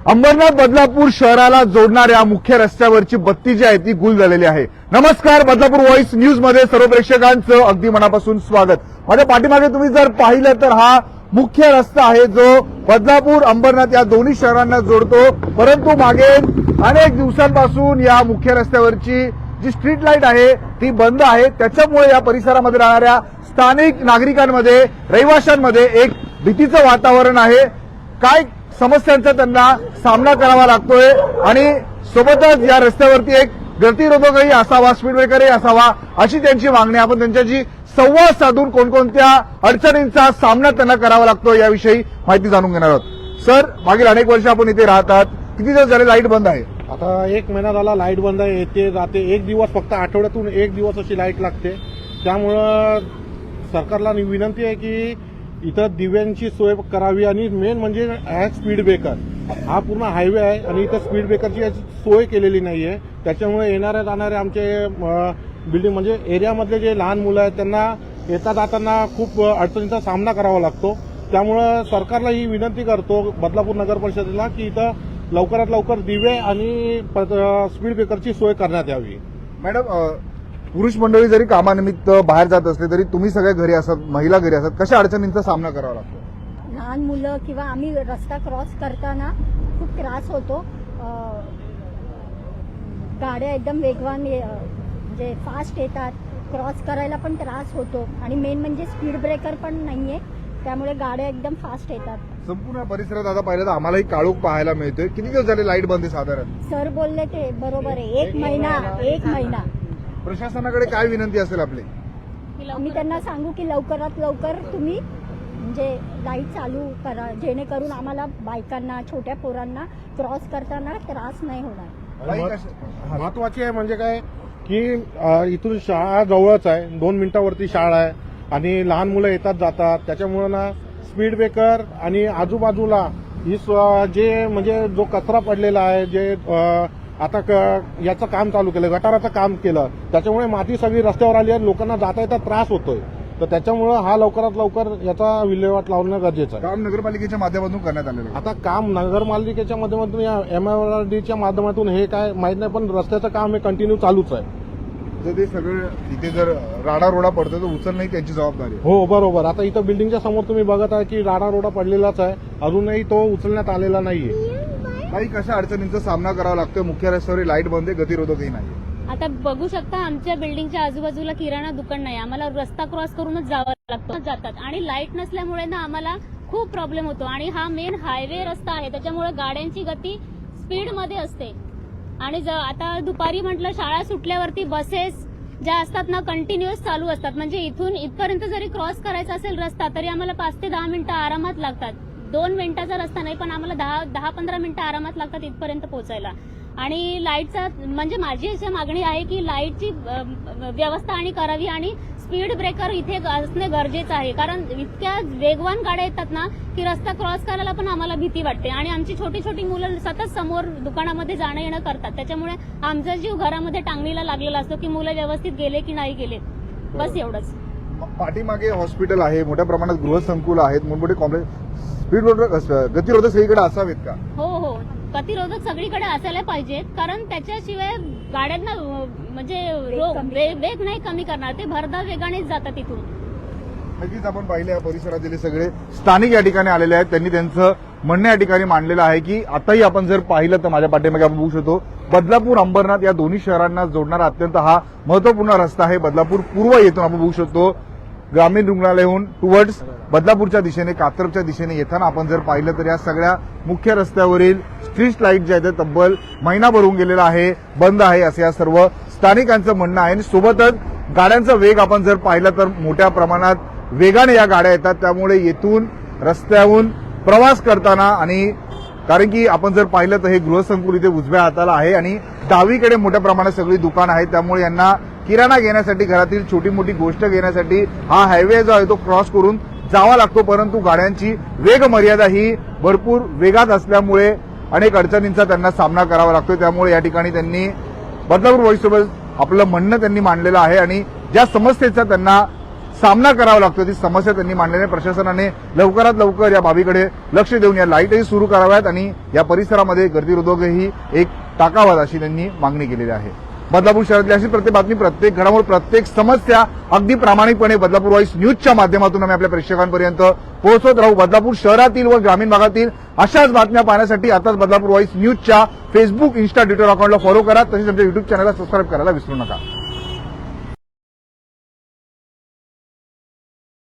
अंबरनाथ बदलापूर शहराला जोडणाऱ्या मुख्य रस्त्यावरची बत्ती जी आहे ती गुल झालेली आहे। नमस्कार, बदलापूर व्हॉइस न्यूज मध्ये सर्व प्रेक्षकांचं अगदी मनापासून स्वागत। माझ्या पाठीमागे तुम्ही जर पाहिलं तर हा मुख्य रस्ता आहे जो बदलापूर अंबरनाथ या दोन्ही शहरांना जोडतो, परंतु मागे अनेक दिवसांपासून या मुख्य रस्त्यावरची जी स्ट्रीट लाईट आहे ती बंद आहे। त्याच्यामुळे या परिसरामध्ये राहणाऱ्या स्थानिक नागरिकांमध्ये, रहिवाशांमध्ये एक भीतीचं वातावरण आहे। काय समस्यांचा त्यांना सामना करावा लागतोय आणि सोबतच या रस्त्यावरती एक गतिरोधकही असावा, स्पीड ब्रेकरही असावा, अशी त्यांची मागणी। आपण त्यांच्याशी संवाद साधून कोणकोणत्या अडचणींचा सामना त्यांना करावा लागतो याविषयी माहिती जाणून घेणार आहोत। सर, मागील अनेक वर्ष आपण इथे राहतात, किती दिवस झाले लाईट बंद आहे? आता 1 महिना झाला लाईट बंद आहे, येते जाते। एक दिवस फक्त आठवड्यातून 1 दिवस अशी लाईट लागते। त्यामुळं सरकारला विनंती आहे की इथं दिव्यांची सोय करावी आणि मेन म्हणजे स्पीड ब्रेकर, हा पूर्ण हायवे आहे आणि इथं स्पीड ब्रेकरची सोय केलेली नाहीये। त्याच्यामुळे येणाऱ्या जाणाऱ्या आमचे बिल्डिंग म्हणजे एरियामधले जे लहान मुलं आहेत त्यांना येता जाताना खूप अडचणींचा सामना करावा लागतो। त्यामुळं सरकारला ही विनंती करतो बदलापूर नगर परिषदेला की इथं लवकरात लवकर दिवे आणि स्पीड ब्रेकरची सोय करण्यात यावी। मॅडम, पुरुष मंडळी जरी कामानिमित्त बाहेर जात असले तरी तुम्ही सगळे घरी असतात, महिला घरी असतात, कशा अडचणींचा सामना करावा लागतो? लहान मुलं किंवा आम्ही रस्ता क्रॉस करताना खूप त्रास होतो। गाड्या एकदम वेगवान म्हणजे फास्ट येतात, क्रॉस करायला पण त्रास होतो आणि मेन म्हणजे स्पीड ब्रेकर पण नाहीये, त्यामुळे गाड्या एकदम फास्ट येतात। संपूर्ण परिसरात आता पाहिलं तर आम्हालाही काळोख पाहायला मिळतोय। किती दिवस झाले लाईट बंद आहे साधारण? सर बोलले ते बरोबर आहे, 1 महिना। प्रशासनाकडे काय विनंती असेल आपली? आम्ही त्यांना सांगू की लवकरात लवकर तुम्ही म्हणजे लाईट चालू करा, जेणेकरून आम्हाला बायकांना, छोट्या पोरांना क्रॉस करताना त्रास नाही होणार। महत्वाची आहे म्हणजे काय की इथून शाळा जवळच आहे, 2 मिनिटावरती शाळा आहे आणि लहान मुलं येतात जातात। त्याच्यामुळे ना स्पीड ब्रेकर आणि आजूबाजूला ही जे म्हणजे जो कचरा पडलेला आहे, जे आता याचं काम चालू केलं, गटाराचं काम केलं, त्याच्यामुळे माती सगळी रस्त्यावर आली आणि लोकांना जाता येता त्रास होतोय। तर त्याच्यामुळे हा लवकरात लवकर याचा विल्हेवाट लावणं गरजेचं आहे। काम नगरपालिकेच्या माध्यमातून करण्यात आलेलं आहे। आता काम नगरपालिकेच्या माध्यमातून या MRDच्या माध्यमातून हे काय माहित नाही, पण रस्त्याचं काम हे कंटिन्यू चालूच आहे। जर ते सगळं इथे जर राडा रोडा पडतो तर उचलणं त्यांची जबाबदारी आहे। हो बरोबर। आता इथं बिल्डिंगच्या समोर तुम्ही बघत आहे की राडा रोडा पडलेलाच आहे, अजूनही तो उचलण्यात आलेला नाहीये। काही कशा अडचणींचा सामना करावा लागतोय? मुख्य रस्त्यावर लाईट बंद आहे, गतिरोधकही नाही। आता बघू शकता आमच्या बिल्डिंगच्या आजूबाजूला किराणा दुकान नाही, आम्हाला रस्ता क्रॉस करूनच जावं लागतं जातात आणि लाईट नसल्यामुळे ना आम्हाला खूप प्रॉब्लेम होतो। आणि हा मेन हायवे रस्ता आहे, त्याच्यामुळे गाड्यांची गती स्पीड मध्ये असते आणि आता दुपारी म्हटलं शाळा सुटल्यावरती बसेस ज्या असतात ना कंटिन्युअस चालू असतात, म्हणजे इथून इथपर्यंत जरी क्रॉस करायचा असेल रस्ता तरी आम्हाला 5 ते 10 मिनिटं आरामात लागतात। 2 मिनिटाचा रस्ता नाही पण आम्हाला 10-15 मिनिटं आरामात लागतात इथपर्यंत पोहोचायला। आणि लाईटचा म्हणजे माझी अशी मागणी आहे की लाईटची व्यवस्था आणि करावी आणि स्पीड ब्रेकर इथे असणे गरजेचं आहे, कारण इतक्या वेगवान गाड्या येतात ना की रस्ता क्रॉस करायला पण आम्हाला भीती वाटते आणि आमची छोटी छोटी मुलं सतत समोर दुकानामध्ये जाणं येणं करतात। त्याच्यामुळे आमचा जीव घरामध्ये टांगणीला लागलेला असतो की मुलं व्यवस्थित गेले की नाही गेले, बस एवढंच। पाठीमागे हॉस्पिटल आहे, मोठ्या प्रमाणात गृहसंकुल आहेत, मोठमोठे कॉम्प्लेक्स, स्पीड गतिरोधक सगळीकडे असावेत का? हो, गतिरोधक सगळीकडे असायला पाहिजेत, कारण त्याच्याशिवाय गाड्यांना म्हणजे वेग नाही कमी करणार, ते भरधाव वेगानेच जातात इथून। नक्कीच आपण पाहिले या परिसरातील सगळे स्थानिक या ठिकाणी आलेले आहेत, त्यांनी त्यांचं म्हणणं या ठिकाणी मांडलेलं आहे की आताही आपण जर पाहिलं तर माझ्या पाठीमागे आपण बघू शकतो बदलापूर अंबरनाथ या दोन्ही शहरांना जोडणारा अत्यंत हा महत्वपूर्ण रस्ता आहे। बदलापूर पूर्व येथून आपण बघू शकतो ग्रामीण रुग्णालयाहून टुवर्ड्स बदलापूरच्या दिशेने, कात्रपच्या दिशेने येताना आपण जर पाहिलं तर या सगळ्या मुख्य रस्त्यावरील स्ट्रीट लाईट ज्या आहेत तब्बल महिना भरून गेलेला आहे, बंद आहे, असं या सर्व स्थानिकांचं म्हणणं आहे। आणि सोबतच गाड्यांचा वेग आपण जर पाहिला तर मोठ्या प्रमाणात वेगाने या गाड्या येतात, त्यामुळे येथून रस्त्याहून प्रवास करताना आणि कारण की आपण जर पाहिलं तर हे गृहसंकुल इथे उजव्या हाताला आहे आणि डावीकडे मोठ्या प्रमाणात सगळी दुकानं आहेत, त्यामुळे यांना किराणा घेण्यासाठी, घरातील छोटी मोठी गोष्ट घेण्यासाठी हा हायवे जो आहे तो क्रॉस करून जावा लागतो। परंतु गाड्यांची वेग मर्यादा ही भरपूर वेगात असल्यामुळे अनेक अडचणींचा त्यांना सामना करावा लागतो। त्यामुळे या ठिकाणी त्यांनी बदलापूर व्हॉइससोबत आपलं म्हणणं त्यांनी मांडलेलं आहे आणि ज्या समस्येचा त्यांना सामना करावा लागतो ती समस्या त्यांनी मांडलेली आहे. प्रशासनाने लवकरात लवकर या बाबीकडे लक्ष देऊन या लाईटही सुरू कराव्यात आणि या परिसरामध्ये गर्दीरोधकही एक टाकावात अशी त्यांनी मागणी केलेली आहे. बदलापूर शहरातली अशी प्रत्येक बातमी, प्रत्येक घडामोड, प्रत्येक समस्या अगदी प्रामाणिकपणे बदलापूर व्हॉइस न्यूजच्या माध्यमातून आम्ही आपल्या प्रेक्षकांपर्यंत पोहोचवत राहू. बदलापूर शहरातील व ग्रामीण भागातील अशाच बातम्या पाहण्यासाठी आताच बदलापूर व्हॉइस न्यूजच्या फेसबुक, इन्स्टा, ट्विटर अकाउंटला फॉलो करा. तसेच आमच्या युट्यूब चॅनलला सबस्क्राईब करायला विसरू नका.